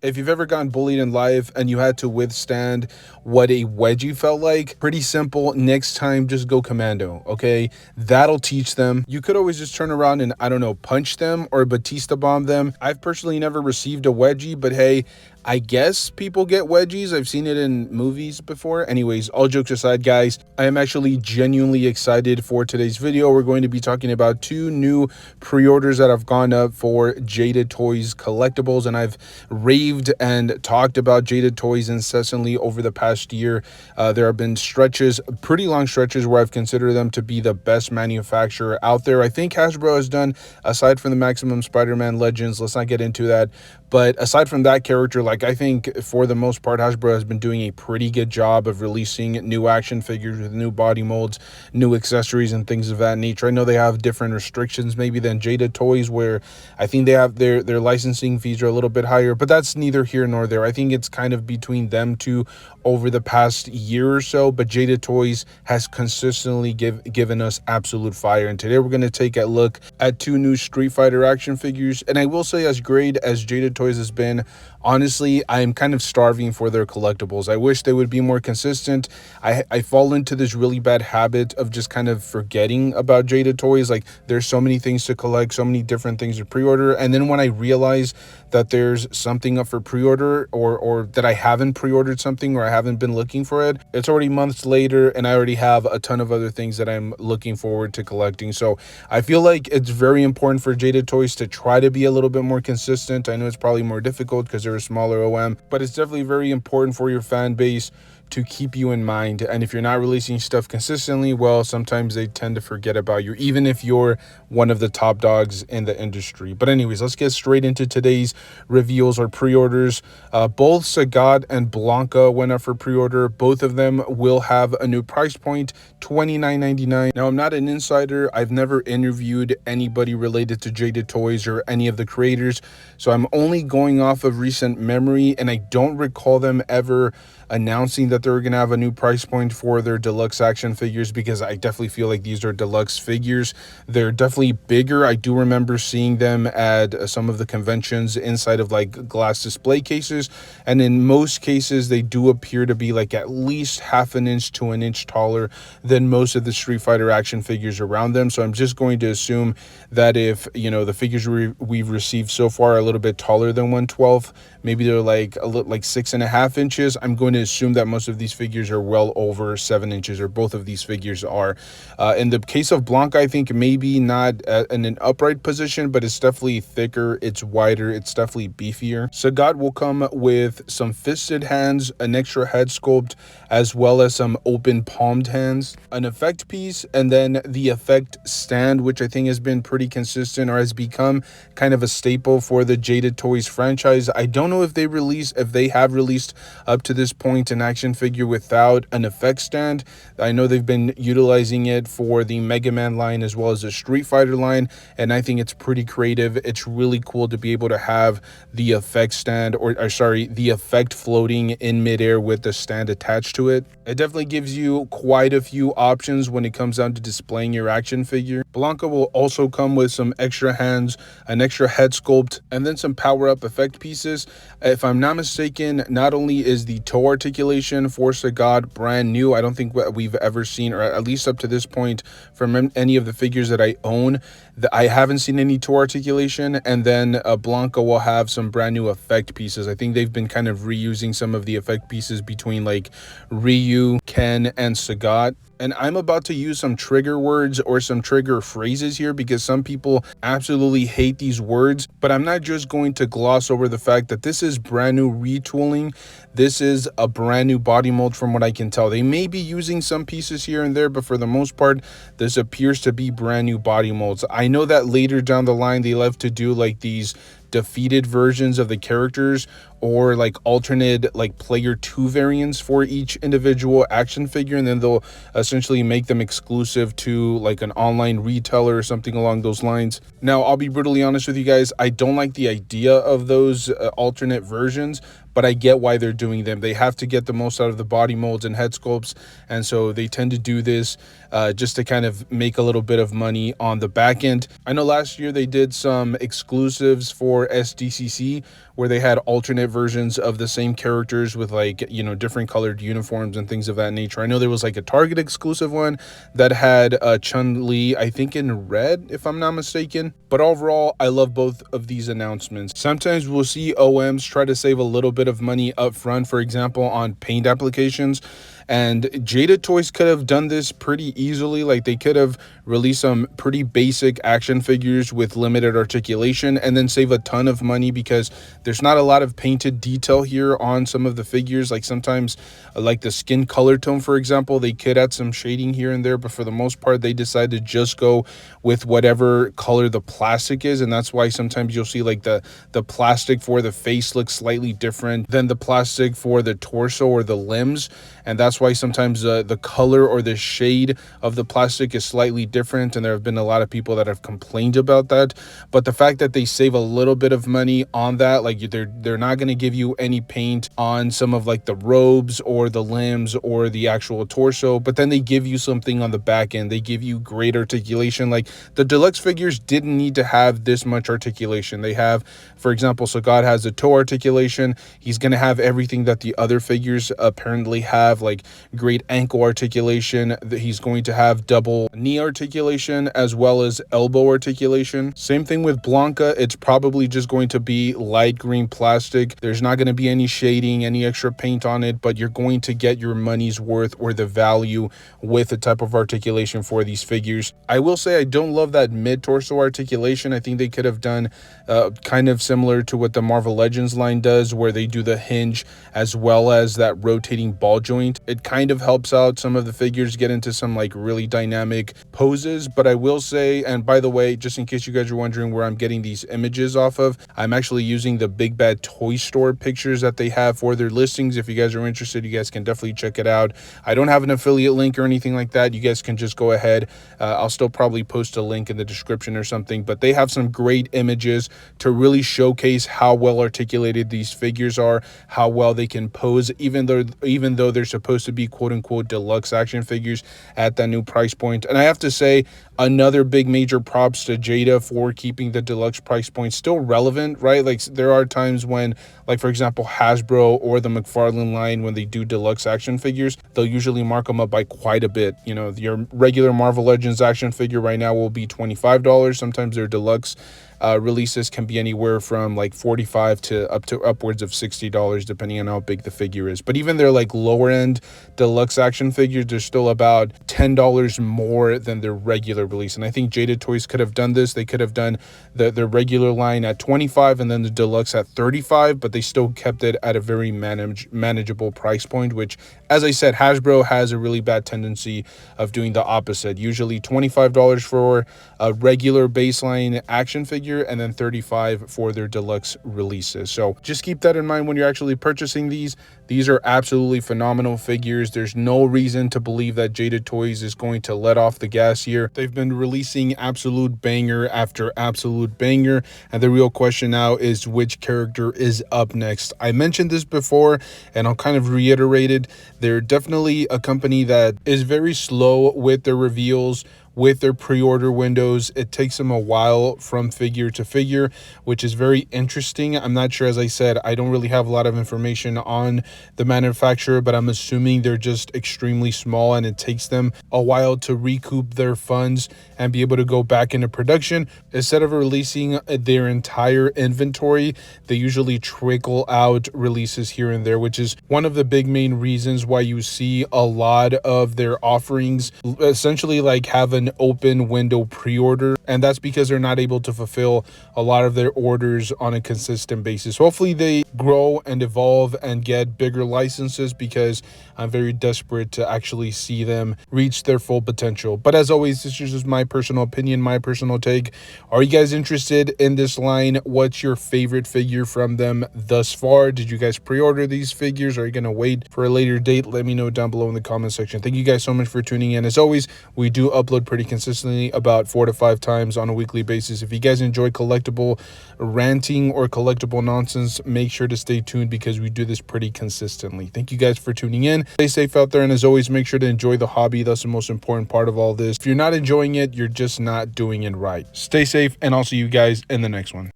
If you've ever gotten bullied in life and you had to withstand what a wedgie felt like, pretty simple. Next time, just go commando, okay? That'll teach them. You could always just turn around and, I don't know, punch them or Batista bomb them. I've personally never received a wedgie, but hey, I guess people get wedgies. I've seen it in movies before. Anyways, all jokes aside, guys, I am actually genuinely excited for today's video. We're going to be talking about two new pre-orders that have gone up for Jada Toys collectibles, and I've raved and talked about Jada Toys incessantly over the past year. There have been stretches, pretty long stretches, where I've considered them to be the best manufacturer out there. I think Hasbro has done, aside from the Maximum Spider-Man Legends, let's not get into that, but aside from that character, like, I think for the most part, Hasbro has been doing a pretty good job of releasing new action figures with new body molds, new accessories, and things of that nature. I know they have different restrictions maybe than Jada Toys, where I think they have their licensing fees are a little bit higher, but that's neither here nor there. I think it's kind of between them two over the past year or so, but Jada Toys has consistently given us absolute fire. And today we're going to take a look at two new Street Fighter action figures. And I will say, as great as Jada Toys has been, honestly, I am kind of starving for their collectibles. I wish they would be more consistent. I fall into this really bad habit of just kind of forgetting about Jada Toys. Like, there's so many things to collect, so many different things to pre-order, and then when I realize that there's something up for pre-order, or that I haven't pre-ordered something, or I haven't been looking for it, it's already months later and I already have a ton of other things that I'm looking forward to collecting. So I feel like it's very important for Jada Toys to try to be a little bit more consistent. I know it's probably more difficult because they're a smaller OM, but it's definitely very important for your fan base to keep you in mind. And if you're not releasing stuff consistently, well, sometimes they tend to forget about you, even if you're one of the top dogs in the industry. But anyways, let's get straight into today's reveals or pre-orders. Both Sagat and Blanka went up for pre-order. Both of them will have a new price point, $29.99. Now, I'm not an insider. I've never interviewed anybody related to Jada Toys or any of the creators, so I'm only going off of recent memory, and I don't recall them ever announcing that they're going to have a new price point for their deluxe action figures, because I definitely feel like these are deluxe figures. They're definitely bigger. I do remember seeing them at some of the conventions inside of like glass display cases, and in most cases they do appear to be like at least half an inch to an inch taller than most of the Street Fighter action figures around them. So I'm just going to assume that if, you know, the figures we've received so far are a little bit taller than 1/12, maybe they're like a little like 6.5 inches, I'm going to assume that most of these figures are well over 7 inches, or both of these figures are. In the case of Blanca, I think maybe not in an upright position, but it's definitely thicker, it's wider, it's definitely beefier. Sagat will come with some fisted hands, an extra head sculpt, as well as some open palmed hands, an effect piece, and then the effect stand, which I think has been pretty consistent, or has become kind of a staple for the Jada Toys franchise. I don't know if they have released up to this point an action figure without an effect stand. I know they've been utilizing it for the Mega Man line as well as the Street Fighter line, and I think it's pretty creative. It's really cool to be able to have the effect stand, or sorry, the effect floating in midair with the stand attached to it. It definitely gives you quite a few options when it comes down to displaying your action figure. Blanca will also come with some extra hands, an extra head sculpt, and then some power-up effect pieces. If I'm not mistaken, not only is the toe articulation for Sagat brand new, I don't think we've ever seen, or at least up to this point from any of the figures that I own, I haven't seen any toe articulation. And then Blanca will have some brand new effect pieces. I think they've been kind of reusing some of the effect pieces between like Ryu, Ken, and Sagat. And I'm about to use some trigger words or some trigger phrases here, because some people absolutely hate these words, but I'm not just going to gloss over the fact that this is brand new retooling. This is a brand new body mold from what I can tell. They may be using some pieces here and there, but for the most part, this appears to be brand new body molds. I know that later down the line, they love to do like these defeated versions of the characters, or like alternate like player 2 variants for each individual action figure, and then they'll essentially make them exclusive to like an online retailer or something along those lines. Now, I'll be brutally honest with you guys, I don't like the idea of those alternate versions, but I get why they're doing them. They have to get the most out of the body molds and head sculpts, and so they tend to do this just to kind of make a little bit of money on the back end. I know last year they did some exclusives for SDCC where they had alternate versions of the same characters with like, you know, different colored uniforms and things of that nature. I know there was like a Target exclusive one that had Chun-Li, I think in red, if I'm not mistaken. But overall, I love both of these announcements. Sometimes we'll see OMs try to save a little bit of money up front, for example, on paint applications. And Jada Toys could have done this pretty easily. Like, they could have released some pretty basic action figures with limited articulation and then save a ton of money, because there's not a lot of painted detail here on some of the figures. Like, sometimes like the skin color tone, for example, they could add some shading here and there, but for the most part they decide to just go with whatever color the plastic is. And that's why sometimes you'll see like the plastic for the face looks slightly different than the plastic for the torso or the limbs. And that's why sometimes the color or the shade of the plastic is slightly different, and there have been a lot of people that have complained about that. But the fact that they save a little bit of money on that, like they're not going to give you any paint on some of like the robes or the limbs or the actual torso, but then they give you something on the back end. They give you great articulation. Like, the deluxe figures didn't need to have this much articulation. They have, for example, Sagat has a toe articulation. He's going to have everything that the other figures apparently have, like great ankle articulation. He's going to have double knee articulation as well as elbow articulation. Same thing with Blanca. It's probably just going to be light green plastic. There's not going to be any shading, any extra paint on it, but you're going to get your money's worth or the value with the type of articulation for these figures. I will say I don't love that mid-torso articulation. I think they could have done kind of similar to what the Marvel Legends line does, where they do the hinge as well as that rotating ball joint. It kind of helps out some of the figures get into some like really dynamic poses. But I will say, and by the way, just in case you guys are wondering where I'm getting these images off of, I'm actually using the Big Bad Toy Store pictures that they have for their listings. If you guys are interested, you guys can definitely check it out. I don't have an affiliate link or anything like that. You guys can just go ahead. I'll still probably post a link in the description or something, but they have some great images to really showcase how well articulated these figures are, how well they can pose, even though they're supposed to be quote unquote deluxe action figures at that new price point. And I have to say, another big major props to Jada for keeping the deluxe price point still relevant, right? Like, there are times when, like, for example, Hasbro or the McFarlane line, when they do deluxe action figures, they'll usually mark them up by quite a bit. You know, your regular Marvel Legends action figure right now will be $25. Sometimes their deluxe releases can be anywhere from like $45 to upwards of $60, depending on how big the figure is. But even their like lower end deluxe action figures, they're still about $10 more than their regular release. And I think Jada Toys could have done this. They could have done the regular line at $25 and then the deluxe at $35, but they still kept it at a very manageable price point, which, as I said, Hasbro has a really bad tendency of doing the opposite. Usually $25 for a regular baseline action figure and then $35 for their deluxe releases. So just keep that in mind when you're actually purchasing these. These are absolutely phenomenal figures. There's no reason to believe that Jada Toys is going to let off the gas here. They've been releasing absolute banger after absolute banger, and the real question now is which character is up next. I mentioned this before and I'll kind of reiterate it. They're definitely a company that is very slow with their reveals, with their pre-order windows. It takes them a while from figure to figure, which is very interesting. I'm not sure, as I said, I don't really have a lot of information on the manufacturer, but I'm assuming they're just extremely small and it takes them a while to recoup their funds and be able to go back into production. Instead of releasing their entire inventory, they usually trickle out releases here and there, which is one of the big main reasons why you see a lot of their offerings essentially like have an open window pre-order, and that's because they're not able to fulfill a lot of their orders on a consistent basis. Hopefully they grow and evolve and get bigger licenses, because I'm very desperate to actually see them reach their full potential. But as always, this is just my personal opinion, my personal take. Are you guys interested in this line? What's your favorite figure from them thus far? Did you guys pre-order these figures? Are you gonna wait for a later date? Let me know down below in the comment section. Thank you guys so much for tuning in. As always, we do upload pretty consistently, about 4 to 5 times on a weekly basis. If you guys enjoy collectible ranting or collectible nonsense, make sure to stay tuned, because we do this pretty consistently. Thank you guys for tuning in. Stay safe out there, and as always, make sure to enjoy the hobby. That's the most important part of all this. If you're not enjoying it, you're just not doing it right. Stay safe, and I'll see you guys in the next one.